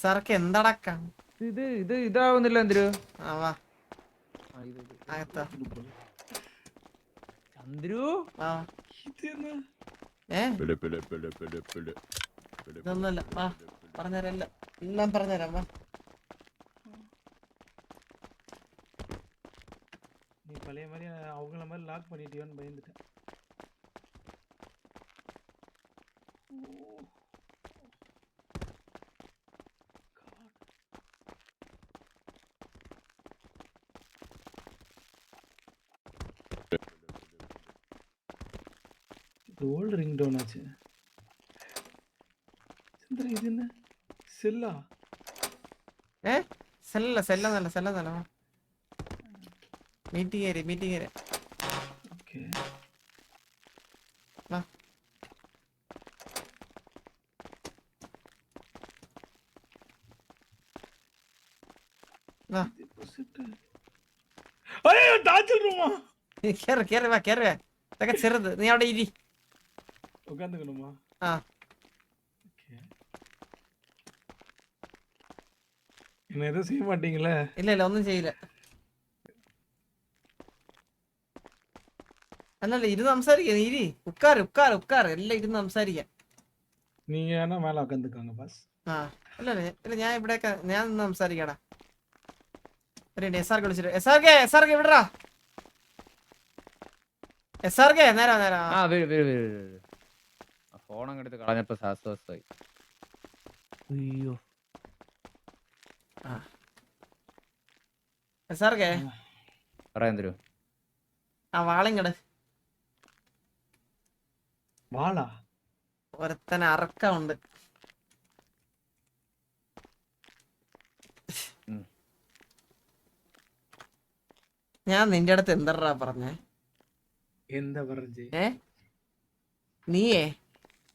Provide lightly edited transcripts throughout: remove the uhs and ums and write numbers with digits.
SRK എന്തടക്കം ഇതാവുന്നില്ല എന്തിരു Chandru ഇതൊന്നുമല്ല വാ പറഞ്ഞുതരാം എല്ലാം പറഞ്ഞുതരാം വാ. நீ பழைய மாதிரி அவங்கள மாதிரி லாக் பண்ணிட்டியோன்னு பயந்துட்டேன். ஓல்டு ரிங் டவுன் ஆச்சு. ചന്ദ്ര ഇത് என்ன സെല്ലാ? സെല്ലല്ല മീറ്റിംഗ് ഏരിയ ഓക്കേ വാ. അയ്യോ ടാച്ചൽ റൂമാ. കേറ് വാ ഇതൊക്കെ ചെറുത്. നീ അവിടെ ഇരി. ഉക്കാந்துക്കணுமா? ആ ഓക്കേ. என்ன எதுவும் செய்ய மாட்டீங்களே? ഇല്ല ഒന്നും ചെയ്യില്ല. അല്ലല്ല ഇരുന്ന് സംസാരിക്കാം. നീ ഇരി. ഉക്കാറ് എല്ലാം ഇരുന്ന് സംസാരിക്കാം. நீங்க வேணா மேல உட்காந்துக்கோங்க பாஸ். ആ ഇല്ല ഞാൻ ഇവിടെയൊക്കെ ഞാൻ നിന്ന് സംസാരിക്കാടാ. ഒരു SRK വിളിച്ചിട്ട് SRK വിടറാ. SRK നേരാ ഫോൺ അങ്ങെടുത്ത് കളഞ്ഞപ്പോ ശ്വാസമായി. അയ്യോ SRK പറയാൻ തരൂ. ആ വാളിങ്ങട്. വാളാ? ഒരുത്തന അറക്കമുണ്ട്. ഞാൻ നിന്റെ അടുത്ത് എന്തറാ പറഞ്ഞേ? എന്താ പറഞ്ഞേ? നീയേ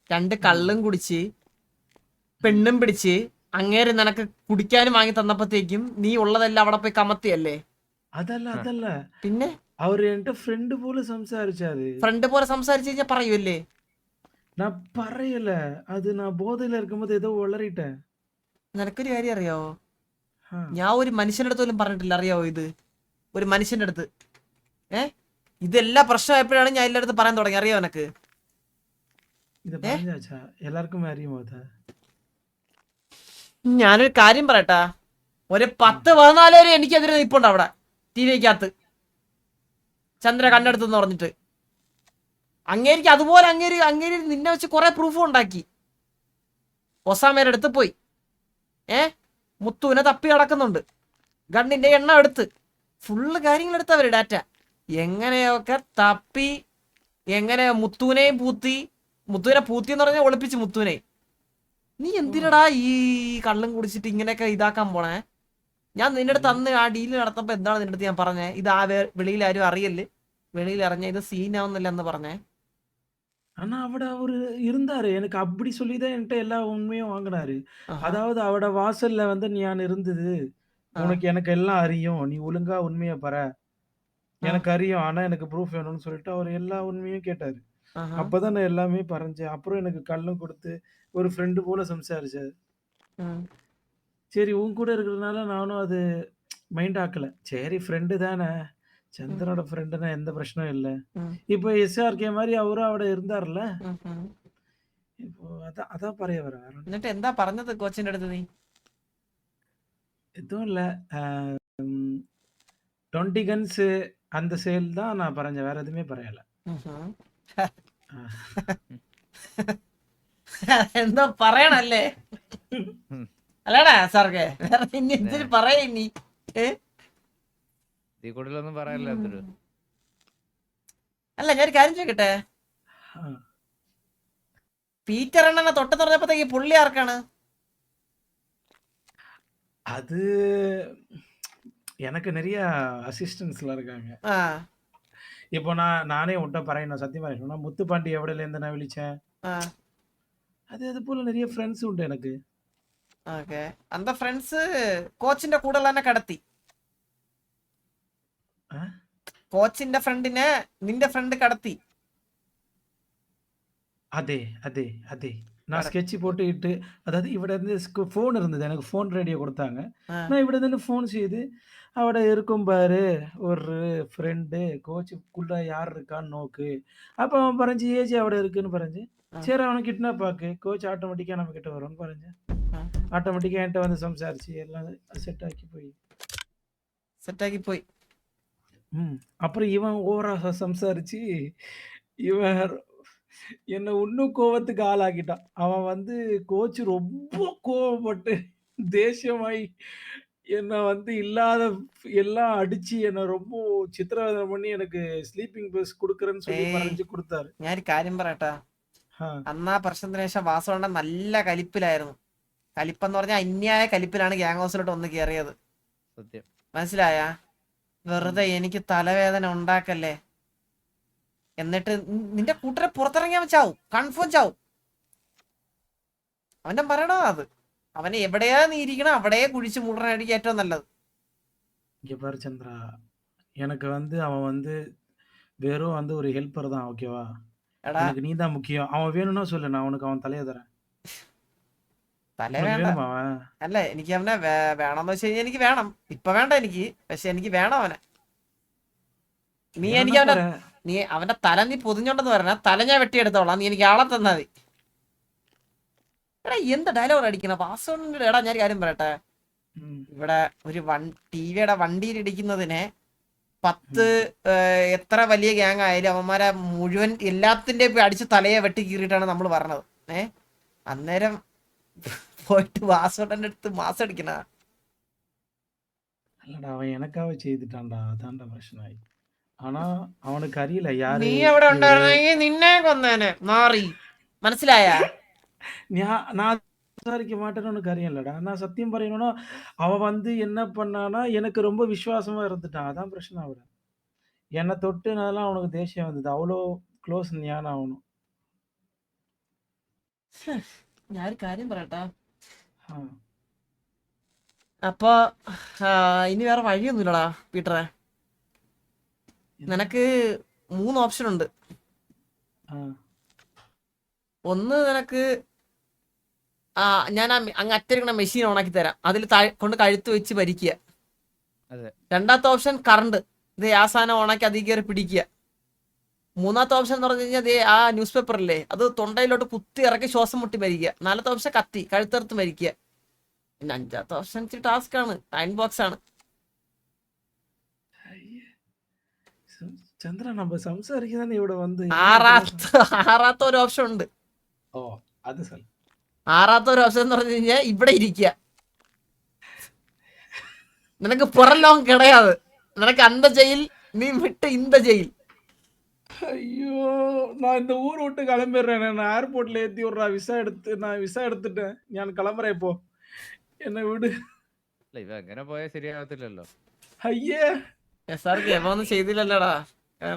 2 കള്ളും കുടിച്ച് പെണ്ണും പിടിച്ച് അങ്ങേര് നിനക്ക് കുടിക്കാനും വാങ്ങി തന്നപ്പോഴത്തേക്കും നീ ഉള്ളതെല്ലാം അവിടെ പോയി കമത്തിയല്ലേ? അതല്ല പിന്നെ അവര് എന്റെ ഫ്രണ്ട് പോലെ സംസാരിച്ചാரு. ഫ്രണ്ട് പോലെ സംസാരിച്ചു കഴിഞ്ഞാ പറയൂല്ലേ? ഞാൻ പറയല, അത് ഞാൻ ബോധയില ഇരിക്കുമ്പോ ഏതോ വളറിട്ടേ. നിനക്കൊരു കാര്യം അറിയാവോ? ഞാൻ ഒരു മനുഷ്യന്റെ അടുത്ത് പോലും പറഞ്ഞിട്ടില്ല. അറിയാവോ ഇത്? ഒരു മനുഷ്യന്റെ അടുത്ത് ഇതെല്ലാം പ്രശ്നമായപ്പോഴാണ് ഞാൻ എല്ലായിടത്തും പറയാൻ തുടങ്ങി. അറിയാവോ എനക്ക്? എല്ലാവർക്കും അറിയുമോ? ഞാനൊരു കാര്യം പറയട്ടാ. ഒരു 10-14 പേര് എനിക്കെതിരെ നിൽപ്പുണ്ട് അവിടെ ടിവിക്കകത്ത്. ചന്ദ്ര കണ്ണെടുത്തെന്ന് പറഞ്ഞിട്ട് അങ്ങേരിക്ക് അതുപോലെ അങ്ങേര് നിന്നെ വെച്ച് കുറെ പ്രൂഫും ഉണ്ടാക്കി. ഒസാമയുടെ അടുത്ത് പോയി മുത്തുവിനെ തപ്പി നടക്കുന്നുണ്ട്. ഗണ്ണിന്റെ എണ്ണം എടുത്ത് ഫുള്ള് കാര്യങ്ങളെടുത്തവര് ഡാറ്റ എങ്ങനെയൊക്കെ തപ്പി എങ്ങനെ മുത്തുവിനെയും മുത്തുവിനെ പൂത്തി എന്ന് പറഞ്ഞാൽ ഒളിപ്പിച്ച് മുത്തുവിനെ. നീ എന്തിനടാ ഈ കള്ളും കുടിച്ചിട്ട് ഇങ്ങനെയൊക്കെ ഇതാക്കാൻ പോണേ? ഞാൻ നിന്റെ അടുത്ത് അന്ന് ആ ഡീല് നടത്തപ്പോ എന്താണ് നിന്റെ അടുത്ത് ഞാൻ പറഞ്ഞേ? ഇത് ആ വെളിയിൽ ആരും അറിയല്ലേ, വെളിയിൽ അറിഞ്ഞ ഇത് സീനാവുന്നില്ല എന്ന് പറഞ്ഞേ. ஆனா அவட அவரு இருந்தாரு. எனக்கு அப்படி சொல்லிதான் என்கிட்ட எல்லா உண்மையும் வாங்கினாரு. அதாவது அவட வாசல்ல வந்து நான் இருந்தது, உனக்கு எனக்கு எல்லாம் அறியும், நீ ஒழுங்கா உண்மையை பர, எனக்கு அறியும், ஆனா எனக்கு ப்ரூஃப் வேணும்னு சொல்லிட்டு அவர் எல்லா உண்மையும் கேட்டாரு. அப்பதான் நான் எல்லாமே பறஞ்சேன். அப்புறம் எனக்கு கல்லும் கொடுத்து ஒரு ஃப்ரெண்டு போல சம்சாரிச்சாரு. சரி உன் கூட இருக்கிறதுனால நானும் அது மைண்ட் ஆக்கல. சரி ஃப்ரெண்டு தானே, ചന്ദ്രയുടെ ഫ്രണ്ടിന് എന്ത് പ്രശ്നവും ഇല്ല. ഇപ്പൊ SRK മാതിരി അവരും അവിടെ ഇരുന്നാറല്ല. ഇപ്പൊ അതാ പറയാ വര. എന്നിട്ട് എന്താ പറഞ്ഞത് കോച്ചിന്റെ അടുത്ത്? നീ எதுவும் இல்ல, 20 guns அந்த சேல் தான் நான் പറഞ്ഞ, வேற எதுவுமே പറയല. എന്തോ പറയണല്ലേ? അല്ലടാ SRK, വേറെ ഇനി എന്തിനു പറയാ? ഇനി കൂടുതലൊന്നും പറയാനില്ല. അല്ല ഞാനൊരു കാര്യം ചോദിക്കട്ടെ, പീറ്റർ അണ്ണനെ തൊട്ട് തുറന്നപ്പോഴത്തേക്ക് പുള്ളി ആർക്കാണ്? அது எனக்கு நிறைய அசிஸ்டன்ஸ்ல இருக்காங்க. இப்போ நானே உன்ட்ட പറയணும், சத்தியமா சொல்லணும், முத்துப்பாண்டி எவடல இருந்து நான் விളിச்சேன். அது போல நிறைய ஃப்ரெண்ட்ஸ் ഉണ്ട് எனக்கு. ഓക്കേ, அந்த ഫ്രണ്ട്സ് കോച്ചിന്റെ കൂടെ തന്നെ കടത്തി. കോച്ചിന്റെ ഫ്രണ്ടിനെ നിന്റെ ഫ്രണ്ട് കടത്തി. അതെ അതെ അതെ, நான் ஸ்கெட்ச் போட்டு இட்டு அதாவது ഇവിടെ നിന്ന് ഫോൺ இருந்தது. எனக்கு ஃபோன் ரேடியோ குடுத்தாங்க. ആ நான் ഇവിടെ നിന്ന് ஃபோன் செய்து, "അവിടെ இருக்கும் பாரு ஒரு ஃப்ரெண்டு கோச்சுக்குள்ள யார் இருக்கான்னு നോക്ക്." அப்ப அவன் പറഞ്ഞു "ஏஜி അവിടെ இருக்குன்னு" പറഞ്ഞു. ആ சரி அவன கிட்னாப் ஆக்கு. கோச் ஆட்டோமேட்டிக்கா நம்ம கிட்ட வரும்ன்னு പറഞ്ഞു. ആ ஆட்டோமேட்டிக்கா என்ட்ட வந்து സംസാരിച്ച് எல்லாம் செட் ஆக்கி போய். സെറ്റാക്കി പോയി. அப்புறம் இவன் ஓவரா சம்சாரிச்சு, இவன் என்ன இன்னும் கோவத்துக்கு ஆளாக்கிட்டான். அவன் வந்து கோச் ரொம்ப கோவப்பட்டு, தேசியமாயி என்ன வந்து இல்லாத எல்லாம் அடிச்சு, என்ன ரொம்ப சித்திரவதை பண்ணி எனக்கு ஸ்லீப்பிங் பில்ஸ் குடுக்குறேன்னு சொல்லி ഏയ് പറഞ്ഞ് കുടുത്താரு. ഞാനൊരു കാര്യം പറയട്ടാ. ആ. അന്ന് ആ പ്രശ്നത്തിന് ശേഷം വാസവണ്ണൻ നല്ല കലിപ്പിലായിരുന്നു. കലിപ്പെന്ന് പറഞ്ഞാൽ അന്യായ കലിപ്പിലാണ് ഗ്യാങ് ഹൗസിലോട്ട് വന്ന് കയറിയത്. സത്യം. മനസ്സിലായാ? വെറുതെ എനിക്ക് തലവേദന ഉണ്ടാക്കല്ലേ. എന്നിട്ട് നിന്റെ കൂട്ടരെ പുറത്തിറങ്ങിയാൽ ചാവും, കൺഫേം ചാവും. അവന്റെ പറയണോ അത്. അവനെ എവിടെയാ നീ ഇരിക്കണം അവിടെ കുഴിച്ച് മൂടനായിരിക്കും ഏറ്റവും നല്ലത്. இங்க பாரு சந்திரா, எனக்கு வந்து அவன் வந்து வெறும் வந்து ஒரு ஹெல்ப்பர் தான். ஓகேவா? എടാ எனக்கு நீ தான் முக்கியம். அவன் வேணும்னா சொல்லு, நான் உனக்கு அவன் தலைய தரேன். തല உனக்கு വേണ്ട. வேணுமா அவன்? അല്ല എനിക്ക് അവനെ വേണമെന്ന് വെച്ച് കഴിഞ്ഞാൽ എനിക്ക് വേണം. ഇപ്പൊ വേണ്ട എനിക്ക്, പക്ഷെ എനിക്ക് വേണം അവനെ. നീ வேணும்னா എനിക്ക് தரேன். നീ അവന്റെ തല നീ പൊതിഞ്ഞോണ്ടെന്ന് പറഞ്ഞ തല ഞാൻ വെട്ടിയെടുത്തോളാം. നീ എനിക്ക് ആളെ തന്നാ മതി. എടാ എന്ത് ഡയലോഗ് അടിക്കണ വാസവണ്ണന്റെ. എടാ ഞാൻ കാര്യം പറയട്ടെ. ம். ഇവിടെ ഒരു ടിവിയുടെ വണ്ടിയിൽ ഇടിക്കുന്നതിനെ 10 എത്ര വലിയ ഗ്യാങ് ആയാലും അവന്മാരെ മുഴുവൻ എല്ലാത്തിന്റെ അടിച്ച് തലയെ വെട്ടി കീറിയിട്ടാണ് നമ്മൾ പറഞ്ഞത്. അന്നേരം പോയിട്ട് വാസവണ്ണന്റെ അടുത്ത് മാസം അടിക്കണ. இல்லடா அவன் எனக்காக செய்துட்டான்டா. அதான்டா பிரச்சனை. ஆனா அவனுக்கு அறியல யாரு നീ അവിടെ இவரு. ഉണ്ടായിരുന്നെങ്കിൽ നിന്നെ കൊന്നേനെ മാറി. മനസ്സിലായ? நான் விசாரிக்க மாட்டேன்னு உனக்கு அறியலடா. நான் சத்தியம் പറയணும்னா அவன் வந்து என்ன பண்ணானா எனக்கு ரொம்ப விசுவாசமா இருந்துட்டான். அதான் பிரச்சனை அவட. என்ன தொட்டுனாலாம் அவனுக்கு தேசியம் வந்தது. அவ்வளோ க்ளோஸ் ഞാനും അവനും. ഞാനൊരു കാര്യം പറയട്ടാ. ആ. അപ്പൊ ഇനി വേറെ വഴിയൊന്നുമില്ലടാ പീറ്ററെ. നിനക്ക് 3 ഓപ്ഷൻ ഉണ്ട്. ആ. ഒന്ന് നിനക്ക് ഞാൻ അങ്ങ് അറ്റരിക്കണ മെഷീൻ ഓണാക്കി തരാം. അതിൽ കൊണ്ട് കഴുത്ത് വെച്ച് ഭരിക്കുക. അതെ. രണ്ടാമത്തെ ഓപ്ഷൻ കറണ്ട്. ഇത് ആ സാധനം ഓണാക്കി അതിൽ കയറി പിടിക്കുക. മൂന്നാമത്തെ ഓപ്ഷൻ എന്ന് പറഞ്ഞു കഴിഞ്ഞാൽ ആ ന്യൂസ് പേപ്പറില്ലേ അത് തൊണ്ടയിലോട്ട് കുത്തി ഇറക്കി ശ്വാസം മുട്ടി മരിക്കുക. നാലാമത്തെ ഓപ്ഷൻ കത്തി കഴുത്തെടുത്ത് മരിക്കുക. പിന്നെ അഞ്ചാമത്തെ ഓപ്ഷൻ ഇച്ചിരി ടാസ്ക് ആണ്, അയൺ ബോക്സ് ആണ്. ചന്ദ്ര நம்ம സംസാരിക്കുന്നതാണ് ഇവിടെ വന്ന്. ആറാമത്തെ ഒരു ഓപ്ഷൻ ഉണ്ട്. ഓ അത് സൽ. ആറാമത്തെ ഒരു ഓപ്ഷൻ എന്ന് പറഞ്ഞു കഴിഞ്ഞാൽ ഇവിടെ ഇരിക്കുക. നിനക്ക് പുറം ലോകം കിടയാത്. നിനക്ക് അന്ത ജയിൽ, നീ വിട്ട് ഇന്ത ജയിൽ. ஐயோ நான் இந்த ஊர் விட்டு கிளம்பிடுறேன். நான் ஏர்போர்ட்ல ஏத்தி விடுறா. நான் விசா எடுத்துட்டேன். ഞാൻ கிளம்புறேன் இப்போ. എന്നെ വിട്. അല്ല ഇവ എങ്ങനെ പോയാൽ ശരിയാവത്തില്ലല്ലോ. അയ്യേ സാർക്ക് എവൊന്നും ചെയ്തില്ലല്ലോടാ,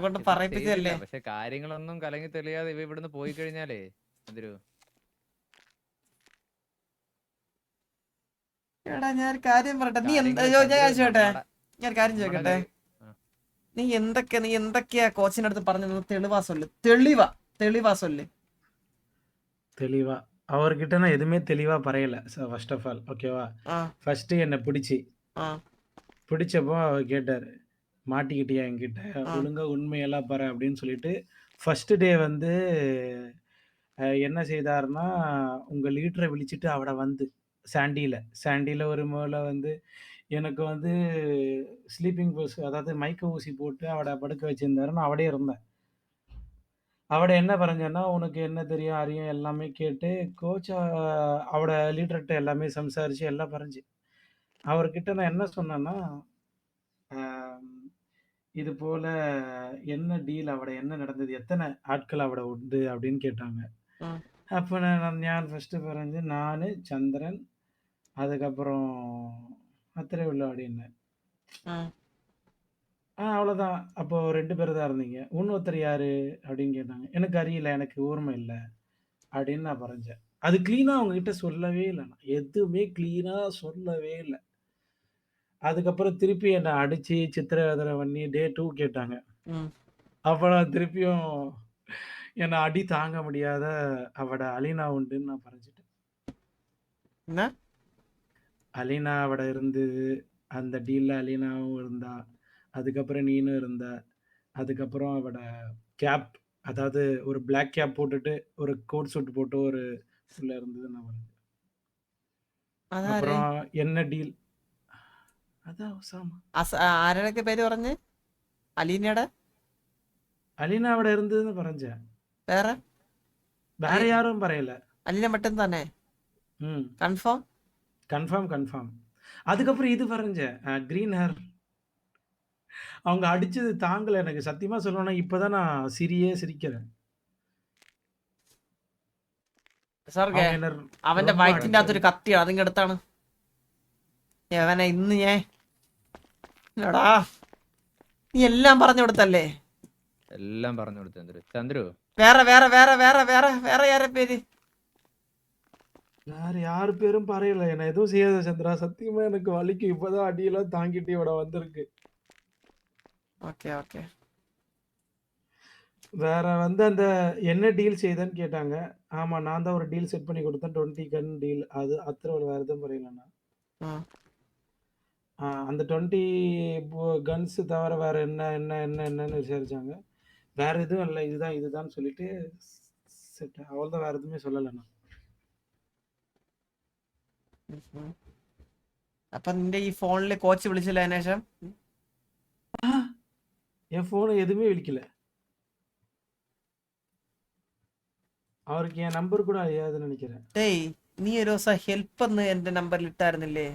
കൊണ്ട് ഇത് പറയിപ്പിച്ചല്ലേ. ചെയ്തില്ല. പക്ഷെ കാര്യങ്ങളൊന്നും കലങ്ങി തെളിയാതെ ഇവ ഇവിടുന്ന് പോയി കഴിഞ്ഞാലേ എന്തൊരു എടാ ഞാൻ കാര്യം പറയട്ടെ. നീ എന്താ കാര്യങ്ങള് ഞാൻ ചോട്ടെ, നമ്മുടെ- ഞാൻ കാര്യം നമ്മുടെ ചോദിക്കട്ടെ. ആ. നീ എന്തൊക്കെയാ കോച്ചിന്റെ അടുത്ത് പറഞ്ഞത്? തെളിവാ சொல்லு. തെളിവാ சொல்லு. தெளிவா அவர்கிட்ட நான் எதுவுமே தெளிவா പറയல. ஃபர்ஸ்ட் ஆஃப் ஆல் ஓகேவா? ആ ஃபர்ஸ்ட் என்னை ആ பிடிச்சப்போ அவர் கேட்டாரு, மாட்டிக்கிட்டியா என்கிட்ட? ஆ. ஒழுங்கா உண்மையெல்லாம் பாரு அப்படின்னு சொல்லிட்டு ஃபர்ஸ்ட் டே வந்து என்ன செய்தாருன்னா, உங்க லீடரை விழிச்சிட்டு அவட வந்து சாண்டியில ஒரு மூலை வந்து எனக்கு வந்து ஸ்லீப்பிங் பஸ் அதாவது மயக்க ஊசி போட்டு அவட படுக்க வச்சிருந்தாரு. நான் அவடே இருந்தேன். அவட என்ன പറഞ്ഞன்னா, "உனக்கு என்ன தெரியும், அறியும்" எல்லாமே கேட்டு கோச் அவட லீடர்ட்ட எல்லாமே സംസാരിച്ച് எல்லாம் பறஞ்சு. அவர்கிட்ட நான் என்ன சொன்னேன்னா, ஆம், இது போல என்ன டீல் அவட என்ன நடந்தது? எத்தனை ஆட்கள் அவட உண்டு? அப்படின்னு கேட்டாங்க. ആ அப்ப ഞാൻ ഫസ്റ്റ് പറഞ്ഞ്, "நானு, சந்திரன், அதுக்கப்புறம் அத்திரை உள்ள" அப்படின்னேன். ആ அவ்வளோதான். அப்போ 2 பேர் தான் இருந்தீங்க. "இன்னொருத்தர் யாரு?" அப்படின்னு கேட்டாங்க. "எனக்கு அறியல. எனக்கு ஓர்மை இல்ல." அப்படின்னு நான் பறஞ்சேன். அது கிளீனா அவங்ககிட்ட சொல்லவே இல்ல நான். எதுவுமே கிளீனா சொல்லவே இல்ல. அதுக்கப்புறம் திருப்பி என்ன அடிச்சு, சித்திரவதை பண்ணி டே 2 கேட்டாங்க. ഉം. அப்ப நான் திருப்பியும் என்ன அடி தாங்க முடியாத அவட அலீனா உண்டுன்னு நான் பறஞ்சுட்டேன். என்ன அலீனா அவட இருந்தது. அந்த டீல்ல அலீனாவும் இருந்தா. அதுக்கப்புறம் நீனும் இருந்த. அதுக்கப்புறம் அவட கேப், அதாவது ஒரு பிளாக் கேப் போட்டுட்டு, ஒரு கோட் சூட் போட்டு ஒரு புள்ள இருந்தது நான் வரைஞ்சேன். അതാര് அப்புறம் என்ன டீல்? அதான் ஒசாமா. ആരുടെയൊക്കെ പേര് പറഞ്ഞ് അലീനയുടെ அலீனா அவட இருந்ததுன்னு பறஞ்சேன். വേറെ வேற അലി யாரும் பறையல. അലീന മട്ടും തന്നെ ம். Confirm confirm, confirm. அதுக்கப்புறம் இது வரைஞ்சேன். Green hair. அவங்க அடிச்சது தாங்கல எனக்கு. சத்தியமா சொல்லணும்னா, இப்ப தான் நான் சிரிக்கிறேன். സാർഗേ அவங்க என்ன അവന്റെ ரொம்ப വയറ്റിന്റെ அடிச்சாங்க. അകത്തൊരു കത്തിയാണ് അതിന്റെ അടുത്താണ് അവനെ ഇന്ന് ഞാൻ എടാ നീ എല്ലാം പറഞ്ഞു കൊടുത്തല്ലേ എല്ലാം പറഞ്ഞു കൊടുത്തു ചന്ദ്രു. ചന്ദ്രു വേറെ വേറെ വേറെ വേറെ വേറെ വേറെ ആരെ പേര് வேற யார் பேரும் பறையல. என்ன எதுவும் செய்யாத சந்திரா. சத்தியமா எனக்கு வலிக்கும். இப்பதான் அடியெல்லாம் தாங்கிட்டு இவட வந்திருக்கு. ഓക്കെ ഓക്കെ வேற வந்து அந்த என்ன டீல் செய்தேன்னு கேட்டாங்க. ஆமா, நான் தான் ஒரு டீல் செட் பண்ணி குடுத்தேன். 20 கன் டீல். அது அத்தர வேற எதுவும் பறையலண்ணா. அந்த 20 கன்ஸ் தவிர வேற என்னன்னு விசாரிச்சாங்க. வேற எதுவும் இல்ல. இதுதான் இதுதான்னு சொல்லிட்டு செட். அவ்வளவுதான், வேற எதுவுமே சொல்லலண்ணா. അപ്പൊ നിന്റെ ഈ ഫോണില് കോച്ച് വിളിച്ചില്ല അതിന് ശേഷം என் ஃபோன் எதுவுமே விழிக்கல. அவருக்கு என் நம்பர் கூட അറിയാதுன்னு நினைக்கிறேன். ഡേയ് നീ ഒരു ദിവസം ഹെൽപ്പ് എന്ന് എന്റെ നമ്പറിൽ ഇട്ടായിരുന്നില്ലേ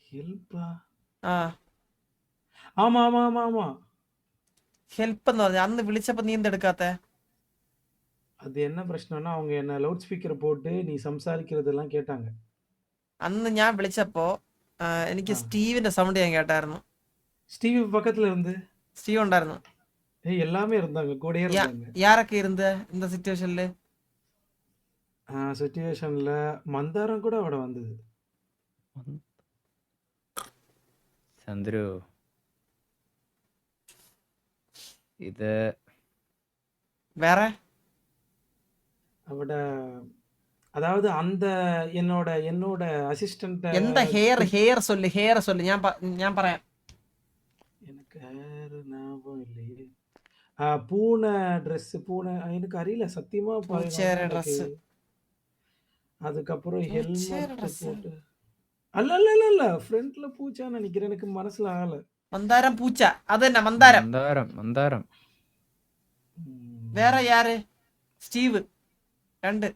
ஹெல்ப்பா? ആ ஆமா, ஆமா, ஆமா, ஆமா. ഹെൽപ്പ് എന്ന് പറഞ്ഞ അന്ന് വിളിച്ചപ്പോ നീ എന്തെടുക്കാത്തെ அது என்ன பிரச்சனைன்னா, அவங்க என்ன லவுட் ஸ்பீக்கர் போட்டு நீ സംസാരിக்கிறதெல்லாம் கேட்டாங்க. അന്ന് ഞാൻ വിളിച്ചപ്പോ എനിക്ക് ஆ. സ്റ്റീവിന്റെ സൗണ്ട് ഞാൻ കേട്ടായിരുന്നു ஸ்டீவ் பக்கத்துல இருந்து. സ്റ്റീവ് ഉണ്ടായിരുന്നു எல்லாமே இருந்தாங்க. கூடயே யா- இருந்தாங்க. யாரൊക്കെ ഇരുந்த இந்த സിറ്റുവേഷനില് சிச்சுவேஷன்ல மந்தாரம் கூட അവിടെ வந்தது. ചന്ദ്രു ഇത് വേറെ அவட அதாவது அந்த என்னோட அசிஸ்டன்ட் എന്താ ഹെയർ ഹെയർ സൊല്ല് ഹെയർ സൊല്ല് ഞാൻ പറയാം எனக்கு வேற ஞாபகம் இல்லையே. பூனை ட்ரெஸ், பூனை எனக்கு அறியல சத்தியமா. പൂച്ചേരെ எனக்கு ഡ്രസ് அதுக்கப்புறம் പൂച്ചേരെ ஹெல்மெட் ഡ്രസ് போட்டு. அல்ல ஃப்ரண்ட்ல பூச்சான்னு நினைக்கிறேன். எனக்கு மனசுல ஆகல. മന്ദാരം പൂച്ച അത് തന്നെ മന്ദാരം മന്ദാരം മന്ദാരം ம். വേറെ യാര് സ്റ്റീവ് രണ്ട്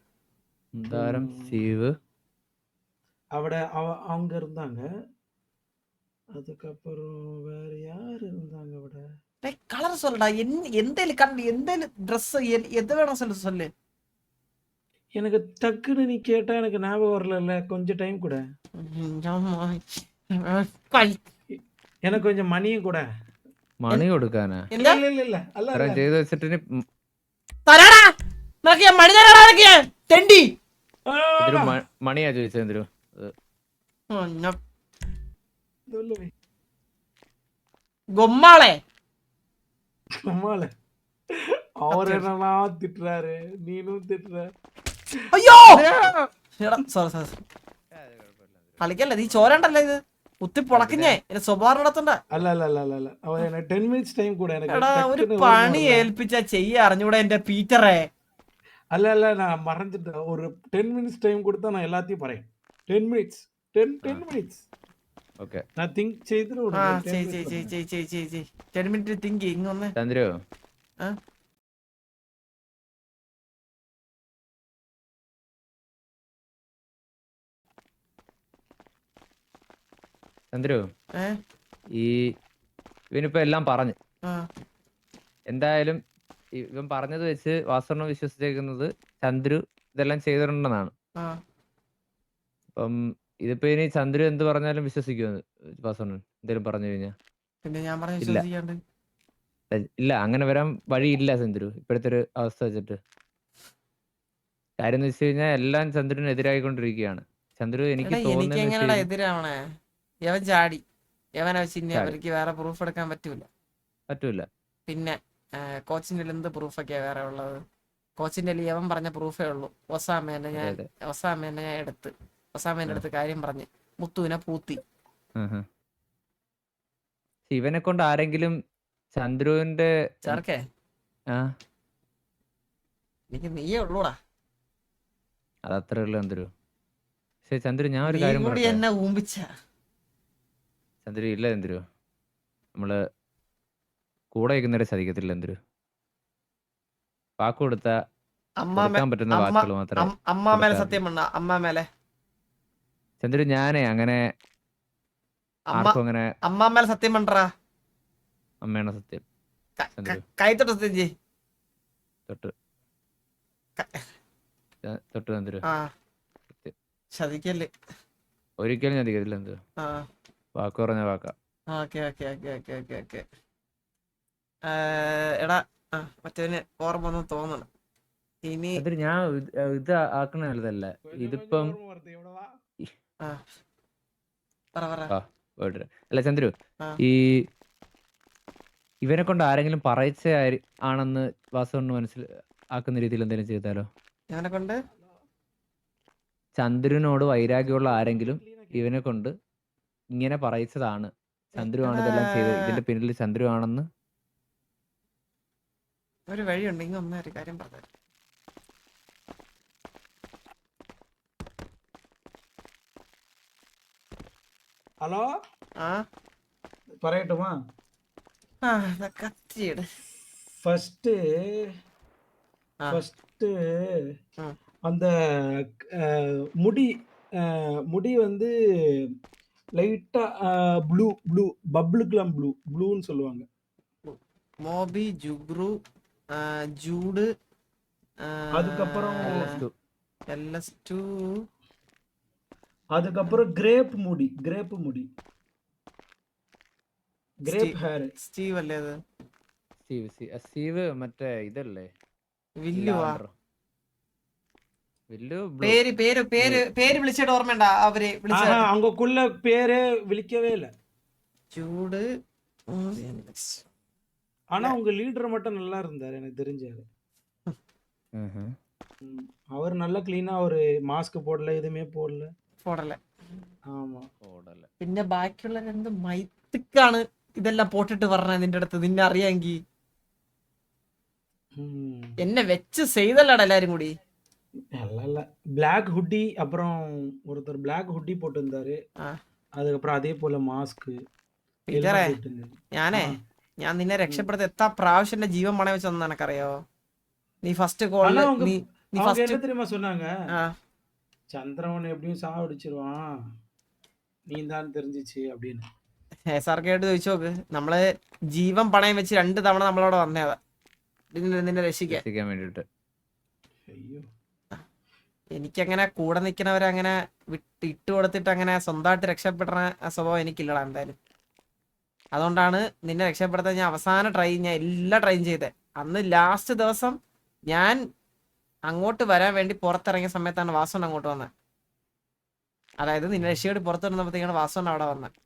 മന്ദാരം സ്റ്റീവ് அவங்க இருந்தாங்க. அதுக்கப்புறம் வேற யார் இருந்தாங்க அவட? കളർ சொல்லடா എന്തേലും കണ്ട് എന്തേലും ഡ്രസ് എത് വേണം சொல்லு எனக்கு டக்குன்னு நீ கேட்டா எனக்கு ஞாபகம் வரல. கொஞ்சம் டைம் கூட. எனக்கு கொஞ்சம் மணியும் கூட. മണി കൊടുക്കാനാ എന്താ இல்ல அல்ல ഇത്രയും ചെയ്ത് വെച്ചിട്ട് ഇനി തരാടാ നിനക്ക് ഞാൻ മണി തരാടാ നിനക്ക് ഞാൻ. തെണ്ടി ചന്ദ്രു മണിയാ ചോദിച്ചത് ചന്ദ്രു. சொல்லுவே. ഗൊമ്മാളെ அம்மால அவர் என்னன்னா திட்டுறாரு, நீனும் திட்டுற. അയ്യോ സോറി കളിക്കല്ല നീ ചോരണ്ടല്ലേ ഇത് കുത്തി പൊളക്കിഞ്ഞേ എന്റെ സ്വഭാവം നടത്തണ്ട அல்ல அவர் எனக்கு 10 மினிட்ஸ் டைம் கூட. எனக்கு എടാ ഒരു டக்குன்னு പണി வரல. ഏൽപ്പിച്ച ചെയ്യ അറിഞ്ഞൂടെ എന്റെ പീറ്ററെ அல்ல நான் மறந்துட்டேன். ஒரு 10 மினிட்ஸ் டைம் கொடுத்தா நான் எல்லாத்தையும் பறேன். 10 மினிட்ஸ் 10 மினிட்ஸ் ഓക്കെ நான் திங்க் செய்துட்டு ആ ஒரு 10 ചെയ് minutes ചെയ് ചെയ് பறேன். ചെയ് ചെയ് ചെയ് 10 മിനിറ്റ് തിങ്ക് ഇങ്ങൊന്ന് ചന്ദ്രു ആ ചന്ദ്രു ഏ ഈ ഇവനിപ്പോ എല്ലാം പറഞ്ഞു. ആ എന്തായാലും ഇവൻ പറഞ്ഞത് വെച്ച് വാസണ്ണ വിശ്വസിച്ചേക്കുന്നത് ചന്ദ്രു ഇതെല്ലാം ചെയ്തിട്ടുണ്ടെന്നാണ്. ആ അപ്പം ഇതിപ്പോ ഇനി ചന്ദ്രു എന്ത് പറഞ്ഞാലും വിശ്വസിക്കുമെന്ന് വാസണ്ണൻ എന്തേലും പറഞ്ഞു കഴിഞ്ഞാ പിന്നെ ഞാൻ പറഞ്ഞ ഇല്ല വിശ്വസിക്കാണ്ട് ഇല്ല അങ്ങനെ വരാൻ വഴിയില്ല ചന്ദ്രു ഇപ്പോഴത്തെ ഒരു അവസ്ഥ വെച്ചിട്ട്. കാര്യം എന്ന് വെച്ച് കഴിഞ്ഞാൽ എല്ലാം ചന്ദ്രന് എതിരായിക്കൊണ്ടിരിക്കുകയാണ്. ചന്ദ്രു എനിക്ക് എടാ എനിക്ക് തോന്നുന്നതെന്ന് വെച്ച് എങ്ങനെയാ കഴിഞ്ഞാൽ എതിരാവണേ യവൻ ചാടി യവനെ വെച്ച് ഇനി ചാടി അവർക്ക് വേറെ പ്രൂഫ് എടുക്കാൻ പറ്റൂല പറ്റൂല. പിന്നെ കോച്ചിന്റെ എന്ത് പ്രൂഫൊക്കെയാ വേറെ ഉള്ളത്? കോച്ചിന്റെ യവൻ പറഞ്ഞ പ്രൂഫേ ഉള്ളൂ. ഒസാമേനെ അതെ ഞാൻ അതെ ഒസാമേനെ ഞാൻ എടുത്ത് ഒസാമേന്റെ ആ, അടുത്ത് കാര്യം പറഞ്ഞ് മുത്തുവിനെ പൂത്തി. ആഹാ. ഇവനെ കൊണ്ട് ആരെങ്കിലും ചന്ദ്രുവിന്റെ ചേർക്കേ ആ എനിക്ക് നീയേ ഉള്ളൂടാ. അതത്രേ ഉള്ളൂ ചന്ദ്രു. പക്ഷെ ചന്ദ്രു ഞാൻ ഒരു നീ കാര്യം കൂടി പറയട്ടെ. എന്നെ ഊമ്പിച്ച. ചന്ദ്രു ഇല്ല ചന്ദ്രു, നമ്മള് കൂടെ ഇരിക്കുന്നവരെ ചതിക്കത്തില്ല ചന്ദ്രു. വാക്ക് കൊടുത്ത അമ്മാമേ കൊടുക്കാൻ പറ്റുന്ന അമ്മ വാക്കുകൾ മാത്രമേ അമ്മാമേലെ കൊടുക്കാറുള്ളൂ. സത്യം பண்ண അമ്മാമേലെ ചന്ദ്രു ഞാനേ അങ്ങനെ അമ്മ ആർക്കും അങ്ങനെ അമ്മാമേലെ സത്യം പண்றா. അമ്മയാണ് സത്യം. ചന്ദ്രു കൈത്തൊട്ട് സത്യം ചെയ്. തൊട്ട് തൊട്ട് ചന്ദ്രു ആ സത്യം. ചതിക്കല്ലേ. ഒരിക്കലും ഞാൻ ചതിക്കത്തില്ല ചന്ദ്രു. ആ വാക്ക് പറഞ്ഞ വാക്കാ. Okay okay okay okay okay okay. എടാ മറ്റവന് ഓർമ്മ ഒന്നും തോന്നണം ഇനി. ചന്ദ്രു ഞാൻ ഇത് ആക്കണ നല്ലതല്ല. ഇതിപ്പം ആ പറ പറ. ആ പോയിട്ട് അല്ല ചന്ദ്രു, ആ ഈ ഇവനെ കൊണ്ട് ആരെങ്കിലും പറയിച്ച ആണെന്ന് വാസുകൊണ്ട് ആക്കുന്ന രീതിയിൽ എന്തെങ്കിലും ചെയ്താലോ? ഇവനെ കൊണ്ട് ചന്ദ്രനോട് വൈരാഗ്യമുള്ള ആരെങ്കിലും ഇവനെ കൊണ്ട് ഇങ്ങനെ പറയിച്ചതാണ്, ചന്ദ്രു ആണ് എടാ ഇതെല്ലാം ചെയ്തത്, ഇതിന്റെ പിന്നിൽ ചന്ദ്രു ആണെന്ന്. ഒരു വഴിയുണ്ട്. ഇങ്ങ ഒന്നൊരു കാര്യം പറഞ്ഞു. ഹലോ ആ പറയട്ടുமா? കത്തിയിട്. ஃபர்ஸ்ட்டு ആ ஃபர்ஸ்ட்டு ഉം. அந்த முடி முடி வந்து லைட்டா ப்ளூ ப்ளூ பப்ளுக்குலாம் ப்ளூன்னு சொல்லுவாங்க. മോബി ജുബ്രു ജൂഡ് அதுக்கப்புறம் LS2 LS2 அதுக்கப்புறம் கிரேப் முடி கிரேப் ஹேர். സ്റ്റീവ് അല്ലേ അത്? സ്റ്റീവ് മറ്റേ ഇതല്ലേ വില്ലുവാ? ലാവൻഡർ വില്ലു ബ്ലൂ പേര് പേര് പേര് പേര് വിളിച്ചിട്ട് ഓർമ്മയുണ്ട അവര് വിളിച്ച? ஆஹா அவங்கக்குள்ள பேரே விழிக்கவே இல்லை. ചൂട്. ஆனா உங்க லீடர் மட்டும் நல்லா இருந்தாரு எனக்கு தெரிஞ்சாரு. அவர் நல்லா ക്ലീനാ ஒரு മാസ്ക് போடல, எதுவுமே போடல. പോടല്ലേ. ஆமா. പിന്നെ ബാക്കിയുള്ള രണ്ട് മൈത്തിക്കാണ് ഇതെല്ലാം പോട്ടിട്ട് പറഞ്ഞ നിന്റെ അടുത്ത്. നിന്നെ അറിയാമെങ്കിൽ എന്നെ വെച്ച് ചെയ്തല്ലടാ എല്ലാരും കൂടി. இல்ல பிளாக் ஹுட்டி, அப்புறம் ஒருத்தர் பிளாக் ஹுட்டி போட்டிருந்தாரு. அதுக்கப்புறம் அதே போல மாஸ்க் പീറ്ററേ ഞാനേ ഞാൻ നിന്നെ രക്ഷപ്പെടുത്ത എത്ര പ്രാവശ്യം എന്റെ ജീവൻ പണയം വെച്ചൊന്നും എനക്കറിയോ? നീ ഫസ്റ്റ് കോളില് നീ அவங்க என்ன தெரியுமா சொன்னாங்க? ആ சந்திரவன் எப்படியும் சாவடிச்சிருவான், நீ தான் தெரிஞ்சிச்சு அப்படின்னு. സാർക്കായിട്ട് ചോദിച്ചു നോക്ക്. നമ്മള് ജീവൻ പണയം വെച്ച് 2 തവണ നമ്മളവിടെ വന്നേതാ നിന്നെ രക്ഷിക്കാൻ. രക്ഷിക്കാൻ വേണ്ടിട്ട്. ஐயோ എനിക്കങ്ങനെ കൂടെ നിൽക്കുന്നവരങ്ങനെ ഇട്ട് കൊടുത്തിട്ട് അങ്ങനെ സ്വന്തമായിട്ട് രക്ഷപ്പെടുന്ന സ്വഭാവം എനിക്കില്ലടാ എന്തായാലും. അതുകൊണ്ടാണ് നിന്നെ രക്ഷപ്പെടുത്താൻ ഞാൻ അവസാനം ഞാൻ എല്ലാം ട്രൈ ചെയ്തേ. അന്ന് ലാസ്റ്റ് ദിവസം ഞാൻ അങ്ങോട്ട് വരാൻ വേണ്ടി പുറത്തിറങ്ങിയ സമയത്താണ് വാസവൻ അങ്ങോട്ട് വന്നത്. അതായത് നിന്നെ രക്ഷയോട് പുറത്തിറങ്ങുമ്പോഴത്തേക്കാണ് വാസവൻ അവിടെ വന്നത്.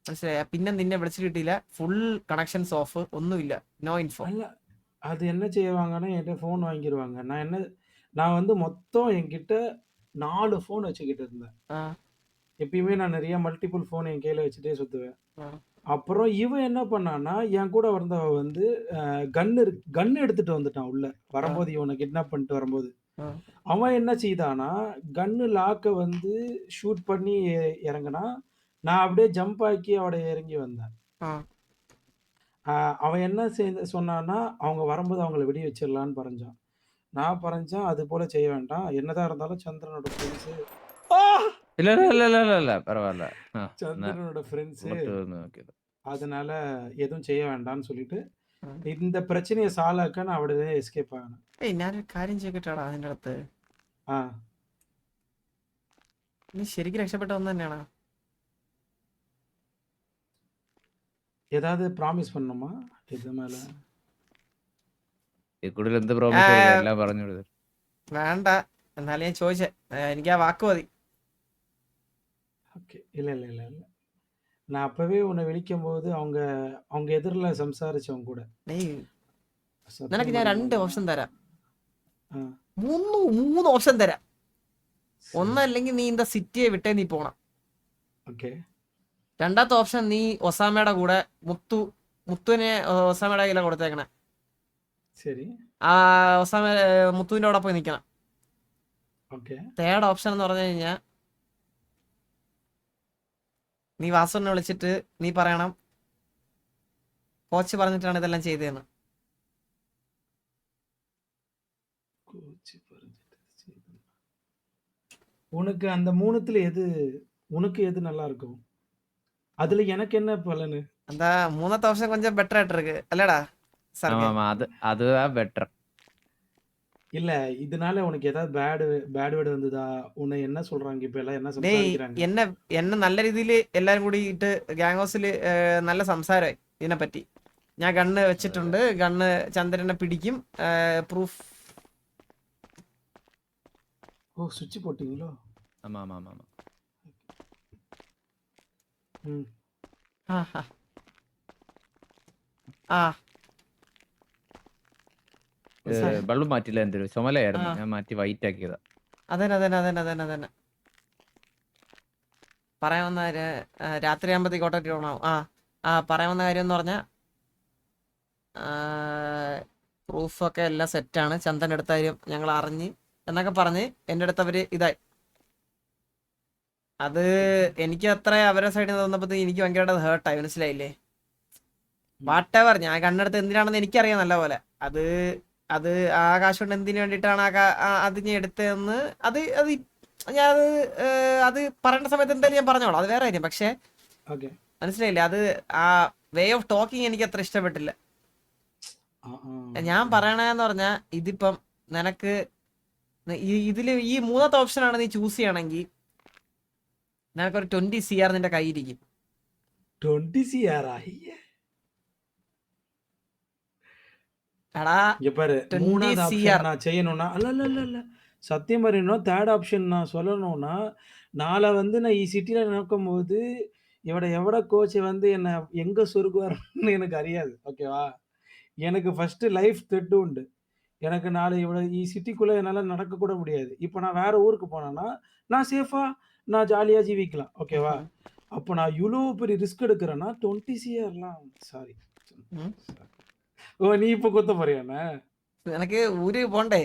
മനസ്സിലായ? പിന്നെ നിന്നെ വിളിച്ചു കിട്ടിയില്ല. ഫുൾ കണക്ഷൻസ് ഓഫ്, ഒന്നുമില്ല, നോ ഇൻഫോ. அல்ல அது என்ன செய்வாங்கன்னா என்கிட்ட ஃபோன் வாங்கிடுவாங்க. நான் வந்து மொத்தம் என்கிட்ட 4 ஃபோன் வச்சுக்கிட்டு இருந்தேன். எப்பயுமே நான் நிறைய மல்டிபிள் ஃபோன் என் கையில வச்சுட்டே சுத்துவேன். அப்புறம் இவன் என்ன பண்ணான்னா, என் கூட வந்தவ வந்து கன்னு எடுத்துட்டு வந்துட்டான் உள்ள. வரும்போது இவனை கிட்னாப் பண்ணிட்டு வரும்போது. அவன் என்ன செய்தான்னா, கன்னு லாக்க வந்து ஷூட் பண்ணி இறங்குனான். நான் அப்படியே ஜம்ப் ஆக்கி அவட இறங்கி வந்தேன். அவன் என்ன சொன்னான்னா, அவங்க வரும்போது அவங்கள வெடி வச்சிடலான்னு பறஞ்சான். நான் பறஞ்சேன், அது போல செய்ய வேண்டாம். என்னதான் இருந்தாலும் சந்திரனோட ஃப்ரெண்ட்ஸு. இல்ல இல்ல இல்ல இல்ல இல்ல பரவாயில்ல. சந்திரனோட ஃப்ரெண்ட்ஸு. ஓகே. அதனால எதுவும் செய்ய வேண்டாம்னு சொல்லிட்டு இந்த பிரச்சனையை சால்வ் ஆக்க நான் അവിടെ എസ്കേപ്പ് ആകണം. ഞാനൊരു കാര്യം ചോദിക്കട്ടാടാ അതിൻ്റെ അടുത്ത്. ആ നീ ശരിക്കും രക്ഷപ്പെട്ട ഒന്ന് തന്നെയാണോ? ஏதாவது ப்ராமிஸ் பண்ணணுமா இது மேல? കൂടുതൽ എന്ത് പ്രോമിസ് കൊടുക്കുക? എല്ലാം പറഞ്ഞു കൊടുത്തു. വേണ്ട, എന്നാലും ഞാൻ ചോദിച്ചേ. എനിക്ക് ആ വാക്ക് മതി. ஓகே. இல்ல இல்ல இல்ல இல்ல நான் அப்பவே உன்னை விழிக்கும் போது அவங்க எதிரில் சம்சாரிச்சவங்க கூட. നീ നിനക്ക് ഞാൻ 2 ഓപ്ഷൻ തരാം. ആ, 3 ഓപ്ഷൻ തരാം. ഒന്നല്ലെങ്കിൽ നീ இந்த സിറ്റിയെ വിട്ടേ നീ പോണം. ഓക്കെ. രണ്ടാമത്തെ ഓപ്ഷൻ നീ ഒസാമയുടെ കൂടെ മുത്തുവിനെ ഒസാമയുടെ കയ്യില കൊടുത്തേക്കണേ. ശരി. ആ ഒസാമ മുത്തുവിന്റെ കൂടെ പോയി നിക്കണം. ഓക്കെ. തേർഡ് ഓപ്ഷൻ എന്ന് പറഞ്ഞു കഴിഞ്ഞാൽ നീ വാസുവിനെ വിളിച്ചിട്ട് നീ പറയണം കോച്ച് പറഞ്ഞിട്ടാണ് ഇതെല്ലാം ചെയ്തതെന്ന്. உனக்கு அந்த 3த்துல உனக்கு எது நல்லா இருக்கும்? அதுல எனக்கு என்ன பலனு? എന്താ മൂന്നാമത്തെ ഓപ്ഷൻ കൊഞ്ചം ബെറ്റർ ആയിട്ട് இருக்கு അല്ലേടാ സാർ? ஆமா அதுதான் பெட்டர். இல்ல இதனால உனக்கு ஏதாவது பேட் வேர்ட் வந்ததா? உன்னை என்ன சொல்றாங்க இப்ப எல்லாம் என்ன ഡേയ് സംസാരിக்கிறாங்க? എന്നെ നല്ല രീതിയിൽ എല്ലാരും കൂടിയിട്ട് ഗ്യാങ് ഹൗസിൽ നല്ല സംസാരമായി ഇതിനെപ്പറ്റി. ഞാൻ ഗണ്ണ് വെച്ചിട്ടുണ്ട്, ഗണ്ണ് ചന്ദ്രനെ പിടിക്കും, പ്രൂഫ്. ஓ சுவிட்ச் போட்டீங்களோ? ஆமா ஆமா ஆமா ஆமா. ம். ആ ആ ആ ബൾബ് മാറ്റില്ല, എന്തൊരു ചുമലയായിരുന്നു, ആ. ഞാൻ മാറ്റി വൈറ്റ് ആക്കിയതാ. അതന്നെ പറയാൻ വന്ന രാത്രി ആകുമ്പോഴത്തേക്ക് ഓട്ടോട്ടി ഓണാവും. പറയാൻ വന്ന കാര്യം എന്ന് പറഞ്ഞാൽ പ്രൂഫൊക്കെ എല്ലാം സെറ്റാണ്, ചന്ദൻ എടുത്ത കാര്യം ഞങ്ങൾ അറിഞ്ഞ് എന്നൊക്കെ പറഞ്ഞ് എൻ്റെ അടുത്ത് അവര് ഇതായി. അത് എനിക്ക് അത്ര അവരുടെ സൈഡിൽ നിന്ന് തോന്നപ്പോഴത്തേക്ക് എനിക്ക് ഭയങ്കരമായിട്ട് ഹേർട്ടായി, മനസ്സിലായില്ലേ? വാട്ടെവർ ഞാൻ കണ്ണെടുത്ത് എന്തിനാണെന്ന് എനിക്കറിയാം നല്ല പോലെ. അത് ആ കാശ് കൊണ്ട് എന്തിനു വേണ്ടിയിട്ടാണ് അത് ഞാൻ എടുത്തതെന്ന് അത് പറയേണ്ട സമയത്ത് എന്തായാലും ഞാൻ പറഞ്ഞോളാം, അത് വേറെ കാര്യം. പക്ഷെ ஓகே. മനസ്സിലായില്ലേ, അത് ആ വേ ഓഫ് ടോക്കിങ് എനിക്ക് അത്ര ഇഷ്ടപ്പെട്ടില്ല. ஆ, ஆ. ഞാൻ പറയണെന്ന് പറഞ്ഞാൽ ഇതിപ്പം നിനക്ക് ഇതില് ഈ മൂന്നാമത്തെ ഓപ്ഷനാണ് നീ ചൂസ് ചെയ്യണമെങ്കിൽ നിനക്കൊരു 20 CR നിന്റെ കയ്യിരിക്കും. 20 CR എടാ இங்க பாரு, 20 மூணாவது CR ஆப்ஷன் நான் செய்யணும்னா அல்ல சத்தியம் பாருன்னா தேர்ட் ஆப்ஷன் நான் சொல்லணும்னா நாளை வந்து நான் சிட்டில நடக்கும்போது எவட கோச் வந்து என்ன எங்க சொருகுவார்னு எனக்கு அறியாது. ஓகேவா? எனக்கு ஃபர்ஸ்ட் லைஃப் த்ரெட் உண்டு. எனக்கு நாளை இவ்வளவு சிட்டிக்குள்ள என்னால நடக்க கூட முடியாது. இப்போ நான் வேற ஊருக்கு போனேன்னா நான் சேஃபா நான் ஜாலியா ஜீவிக்கலாம். ஓகேவா? அப்போ நான் இவ்வளவு பெரிய ரிஸ்க் எடுக்கிறேன்னா 20 CRலாம் சாரி. ഉം. ஓ நீ இப்போ குத்த போறியாண்ணே? നിനക്ക് ഊര് പോണ്ടേ?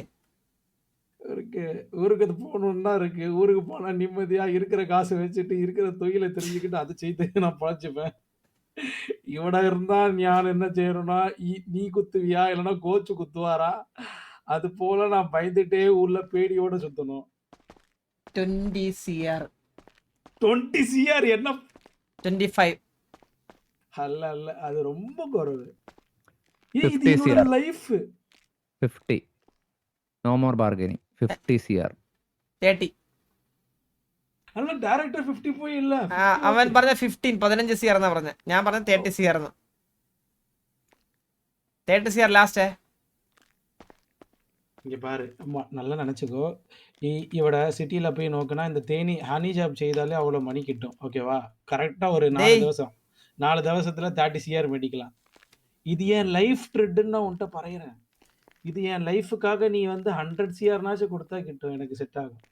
ஊருக்கு அது போகணும்னு இருக்கு. ஊருக்கு போனா நிம்மதியா இருக்கிற காசை வச்சுட்டு இருக்கிற தொழிலை தெரிஞ்சுக்கிட்டு அதை செய்து நான் பழச்சுப்பேன். இவட இருந்தா நான் என்ன செய்யணும்னா நீ குத்துவியா இல்லைன்னா கோச்சு குத்துவாரா, அது போல நான் பயந்துட்டே ஊர்ல பேடியோட சுத்தணும். 20 CR 20 CR என்ன? 25 அல்ல அது ரொம்ப குறைவு. இது 50 என்னோட CR. Life. 50 no more bargaining. 50 CR 30. അല്ല ഡയറക്ടർ 50 പോയി ഇല്ല. അവൻ പറഞ്ഞ 15 CR എന്നാ പറഞ്ഞ, ഞാൻ പറഞ്ഞ 30 CR എന്ന്. 30 CR ലാസ്റ്റ്. இங்க பாரு, நல்லா நினச்சிக்கோ. இவட சிட்டியில போய் நோக்கினா இந்த தேனி ஹனி ஜாப் செய்தாலே அவ்வளோ மணி கிட்டும். ஓகேவா? கரெக்டாக ஒரு 4 ദിവസத்துல 30 CR மெடிக்கலாம். இது என் லைஃப் ட்ரெட்ன்னு நான் உன்கிட்ட பறையிறேன். இது என் லைஃபுக்காக நீ வந்து 100 CRனாச்சும் கொடுத்தா கிட்டும், எனக்கு செட் ஆகும்.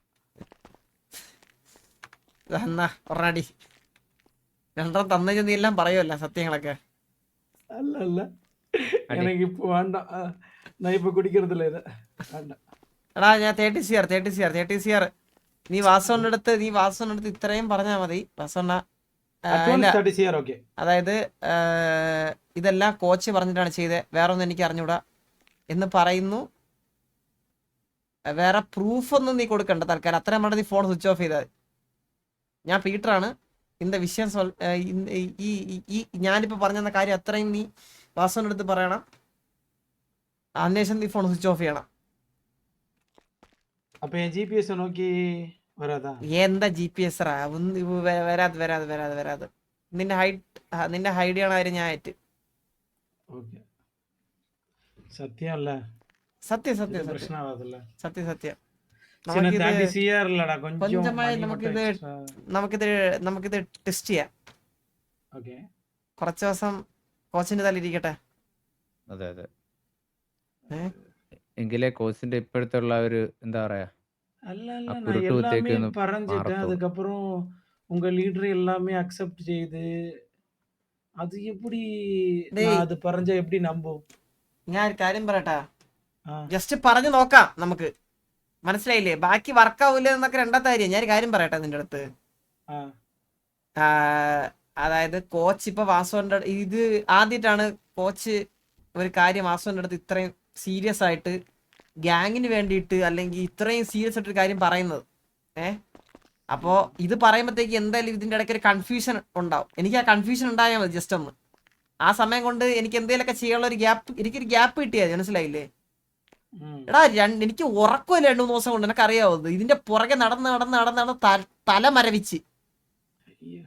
എന്നാ പറഞ്ഞാടി, രണ്ടെണ്ണം തന്നു നീ എല്ലാം പറയുമല്ല സത്യങ്ങളൊക്കെ. அல்ல எனக்கு இப்போ வேண்டாம். நான் இப்போ குடிக்கிறது இல்லை இதை வேண்டாம். എടാ ഞാൻ 30 CR നീ വാസവന്റെ അടുത്ത് ഇത്രയും പറഞ്ഞാൽ മതി. വാസവണ്ണ അഡ്വാൻസ് 30 CR ഓക്കെ. അതായത് ഇതെല്ലാം കോച്ച് പറഞ്ഞിട്ടാണ് ചെയ്തത്, വേറെ ഒന്നും എനിക്ക് അറിഞ്ഞൂടാ എന്ന് പറയുന്നു. വേറെ പ്രൂഫ് ഒന്നും നീ കൊടുക്കണ്ട തൽക്കാലം. അത്രയും വേണ്ട നീ ഫോൺ സ്വിച്ച് ഓഫ് ചെയ്താൽ. ഞാൻ പീറ്ററാണ്, இந்த വിഷയം ഈ ഞാനിപ്പോൾ പറഞ്ഞെന്ന കാര്യം അത്രയും നീ വാസവന്റെ അടുത്ത് പറയണം. അന്വേഷണം നീ ഫോൺ സ്വിച്ച് ഓഫ് ചെയ്യണം. அப்ப என் GPS நோக்கி வராதா? എന്താ GPS വരാതെ നിന്റെ ഹൈഡ് ചെയ്യണ കാര്യം ഞാൻ ആയിട്ട്. ஓகே. சத்தியம் இல்ல? സത്യം பிரச்சனை ஆகாதுல்ல? സത്യം சின்ன 30 CR இல்லடா, கொஞ்சம் கொஞ்சമായി money மட்டும் extra. നമുക്കിത് ടെസ്റ്റ് ചെയ്യാം. ஓகே. കുറച്ച് ദിവസം കോച്ചിന്റെ തല ഇരിക്കട്ടെ. അതെ അതെ. എങ്കിലേ കോച്ചിന്റെ ഇപ്പോഴത്തെ ഉള്ള ഒരു എന്താ പറയാ அல்ல, ആ அல்ல. நான் കുരുട്ട് எல்லாமே കുത്തിയൊക്കെ ഒന്ന് பறஞ்சுட்டேன். മാറത്തുള്ളൂ. அதுக்கப்புறம் உங்க லீடர் எல்லாமே அக்செப்ட் செய்து, அது எப்படி ഡേയ് நான் அது பறஞ்சா எப்படி நம்பும்? ഞാൻ ഒരു കാര്യം പറയട്ടാ, ஆ, ജസ്റ്റ് പറഞ്ഞു നോക്കാം നമുക്ക്, മനസ്സിലായില്ലേ? ബാക്കി വർക്കാവൂല എന്നൊക്കെ രണ്ടാമത്തെ കാര്യം. ഞാൻ ഒരു കാര്യം പറയട്ടെ നിന്റെ അടുത്ത്. ஆ. ആ, അതായത് കോച്ച് ഇപ്പൊ വാസുവിന്റെ ഇത് ആദ്യമായിട്ടാണ് കോച്ച് ഒരു കാര്യം വാസുവിന്റെ അടുത്ത് ഇത്രയും സീരിയസ് ആയിട്ട് ഗ്യാങ്ങിന് വേണ്ടിയിട്ട് അല്ലെങ്കിൽ ഇത്രയും സീരിയസ് ആയിട്ടൊരു കാര്യം പറയുന്നത്. അപ്പോ ഇത് പറയുമ്പോഴത്തേക്ക് എന്തായാലും ഇതിന്റെ ഇടയ്ക്ക് ഒരു കൺഫ്യൂഷൻ ഉണ്ടാവും. എനിക്ക് ആ കൺഫ്യൂഷൻ ഉണ്ടായാൽ മതി ജസ്റ്റ് ഒന്ന്. ആ സമയം കൊണ്ട് എനിക്ക് എന്തെങ്കിലുമൊക്കെ ചെയ്യാനുള്ള ഒരു ഗ്യാപ്പ്, എനിക്കൊരു ഗ്യാപ്പ് കിട്ടിയാൽ മനസ്സിലായില്ലേ? ம். എടാ എനിക്ക് ഉറക്കമില്ല 2-3 ദിവസം കൊണ്ട്, എനിക്കറിയാവോ ഇത്. ഇതിന്റെ പുറകെ നടന്ന് നടന്ന് നടന്ന് നടന്ന് തല മരവിച്ച്. ஐயோ!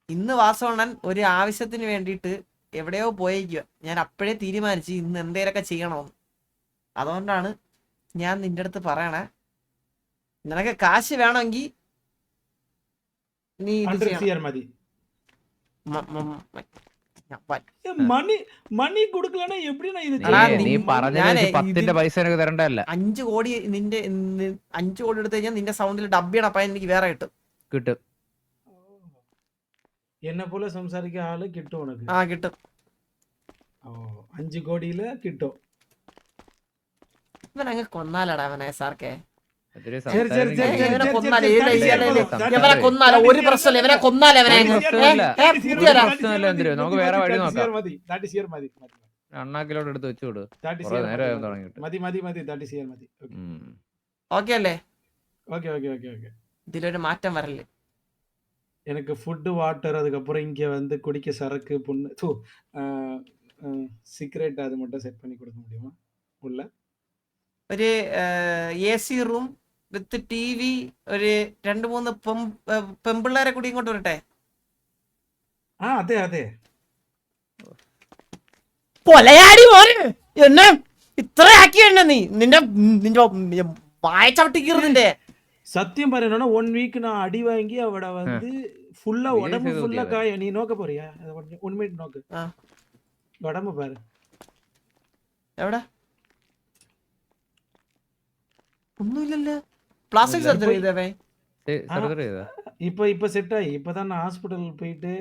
ഇന്ന് വാസവണ്ണൻ ഒരു ആവശ്യത്തിന് വേണ്ടിയിട്ട് എവിടെയോ പോയേക്കുക. ഞാൻ അപ്പോഴേ തീരുമാനിച്ച് ഇന്ന് എന്തേലൊക്കെ ചെയ്യണമെന്ന്. അതുകൊണ്ടാണ് ഞാൻ നിന്റെ അടുത്ത് പറയണേ, നിനക്ക് കാശ് വേണമെങ്കിൽ നീ ഇത് 100 ചെയ്യണം. CR மதி. മ- മ- മ- ഞാൻ വ- மணி மணி குடுக்கலன்னா எப்படி நான் இது എടാ, செய்ய നീ முடியும்? പറഞ്ഞ ഞാനേ 10ന്റെ പൈസ എനിക്ക് തരണ്ടല്ല 5 കോടി നിന്റെ 5 കോടി എടുത്തു കഴിഞ്ഞാൽ നിന്റെ സൗണ്ടിൽ ഡബ് ചെയ്യണം. അപ്പം എനിക്ക് വേറെ കിട്ടും. കിട്ടും. என்ன போல സംസാരിക്ക ആള് കിട്ടും ഉനക്ക്. ആ കിട്ടും. ഓ 5 കോടിയില് കിട്ടും. ഇവൻ അങ്ങ് കൊന്നാലടാ അവനെ സാർക്കെ. അതൊരു ശരി, ശരി, സംസാരം ശരി, കഴിഞ്ഞ് ഇവനെ ശരി, കൊന്നാലേ ശരി, ഇവനെ ശരി, ഇവനെ ശരി, ഇവനെ ശരി, കൊന്നാലോ ഒരു പ്രശ്നമില്ല. ഇവനെ കൊന്നാലേ അവനെ പ്രശ്നമില്ല. പുതിയതാ. നമുക്ക് വേറെ വഴി നോക്കാം. മതി 30 CR മതി. അണ്ണാക്കിലോട്ട് എടുത്ത് വെച്ചു കൊടു. 30 കുറെ CR നേരം മതി. തുടങ്ങിയിട്ട്. മതി മതി മതി 30 CR മതി. ഓക്കെ അല്ലേ? Okay okay okay okay. ഇതിലൊരു മാറ്റം വരല്ലേ? எனக்கு ஃபுட்டு வாட்டர் அதுக்கப்புறம் இங்கே வந்து குடிக்க சரக்கு புண்ணு சிகரெட் அது மட்டும் செட் பண்ணி கொடுக்க முடியுமா உள்ள? ഒരു AC റൂം വിത്ത് TV, ഒരു 2-3 പെമ്പിള്ളേരെ കൂടി ഇങ്ങോട്ട് വരട്ടെ. ആ അതെ അതെ. കൊലയാടി മോനെ, എന്നെ ഇത്ര ആക്കി എന്നെ നീ നിന്റെ നിന്റെ വായ ചവിട്ടിക്കീറുന്നിന്റെ. சத்தியம் പറയണോ 1 வீக் நான் அடி வாங்கி அவட வந்து ஃபுல்லா Real உடம்பு செய்து ஃபுல்லா ஊத்தியாவே. காய. நீ நோக்க போறியா? 1 மினிட் நோக்கு. ആ உடம்பு பாரு. എവിടെ? ഒന്നുമില്ലല്ലോ. Plastic surgery ചെയ്തവേ. സർജറി ചെയ്താ? இப்ப செட் ஆகி இப்பதான் நான் ஹாஸ்பிடல் போயிட்டு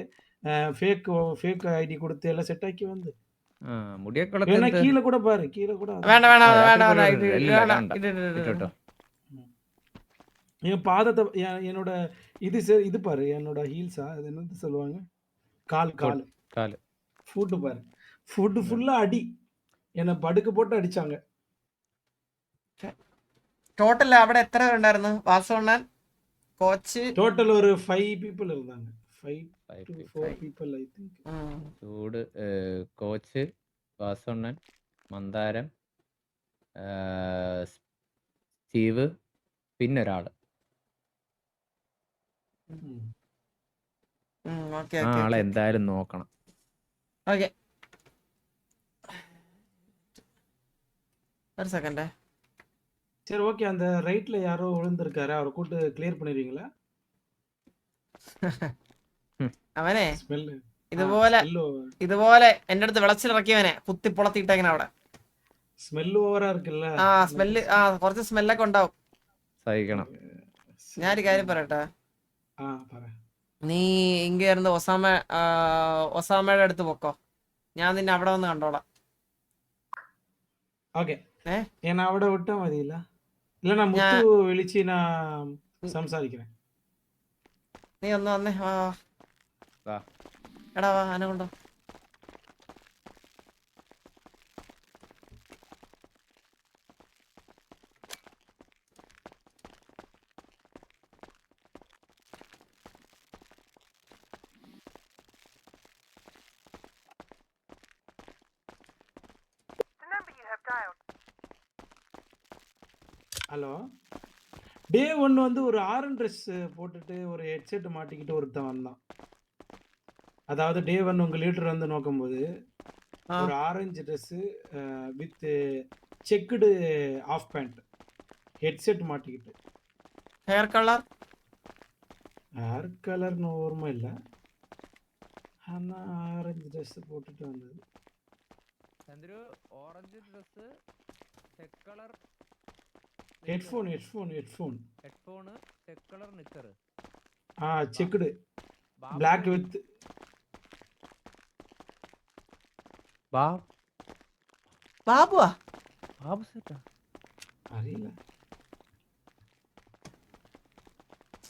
ஃபேக் ஐடி கொடுத்து எல்லாம் செட் ஆக்கி வந்து. മുടിയൊക്കെ வேணா വളർത്തി கீழே கூட பாரு, கீழே கூட அதான். വേണ്ട വേണ്ട ആ, വേണ്ട രാത്രി വേണ്ട ഇത് പരിപാടി ഇല്ല, വേണ്ട. കാണണ്ട. ഇട്ടോട്ടോ. என் பாதத்தை என்னோட இது இது பாரு, என்னோட ஹீல்ஸா அது என்னது சொல்லுவாங்க, கால் கால் കാല് ஃபுட்டு பாரு, ஃபுட்டு ஃபுல்லா அடி. என்னை படுக்க போட்டு அடிச்சாங்க. ടോട്ടൽ അവിടെ എത്ര ഉണ്ടായിരുന്നു? വാസവണ്ണൻ, കോച്ച്, டோட்டல் ஒரு 5 people இருந்தாங்க. 5 to 4 people I think. ചൂട്, കോച്ച്, വാസണ്ണൻ, മന്ദാരം, സ്റ്റീവ്, പിന്നെ ഒരാള്. ഓക്കെ ആ ഓക്കെ ആളെ എന്തായാലും നോക്കണം. ഓക്കെ. ഒരു സെക്കൻഡ്. சரி ஓகே. அந்த ரைட்ல யாரோ விழுந்திருக்காரு, அவரை கூட்டு கிளியர் பண்ணிடுவீங்களா? അവനെ ஸ்மெல் ഇതുപോലെ ഇതുപോലെ എന്റെ അടുത്ത് വിളച്ചിലിറക്കിയവനെ കുത്തി പൊളത്തിയിട്ടേക്കണ അവിടെ. ஸ்மெல் ஓவரா இருக்குல்ல? ആ സ്മെല്ല്, ആ കുറച്ച് സ്മെല്ലൊക്കെ ഉണ്ടാവും. സഹിക്കണം. ഞാനൊരു കാര്യം പറയട്ടെ. ആ പറ. നീ ഇങ്ങേരുന്ന് ഒസാമയുടെ അടുത്ത് പൊക്കോ, ഞാൻ നിന്നെ അവിടെ വന്ന് കണ്ടോളാം. ഓക്കെ. ഞാൻ അവിടെ വിട്ടാ മതിയില്ല? ഇല്ല, ഞാൻ മുത്തു വിളിച്ച് ഞാൻ സംസാരിക്കണേ. നീ ഒന്ന് വന്നേ. വാ. എടാ വാ, ആന കൊണ്ടോ. ஹலோ. டே 1 வந்து ஒரு ஆரன் ட்ரெஸ் போட்டுட்டு ஒரு ஹெட்செட் மாட்டிக்கிட்டு ஒருத்தன் வந்தான். அதாவது டே 1 உங்க லீடர் வந்து நோக்கும்போது ஒரு orange dress with checked of pant, headset மாட்டிக்கிட்டு. ഹെയർ കളർ ஓர்மை இல்லை, ஆனால் ஆரஞ்சு ட்ரெஸ் போட்டுட்டு வந்தது. Chandru orange dress, check colour headphone headphone, check colour knicker. Checked black with ബാബുവാ ബാബു സെറ്റാ. അറിയില്ല.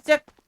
ചെക്ക്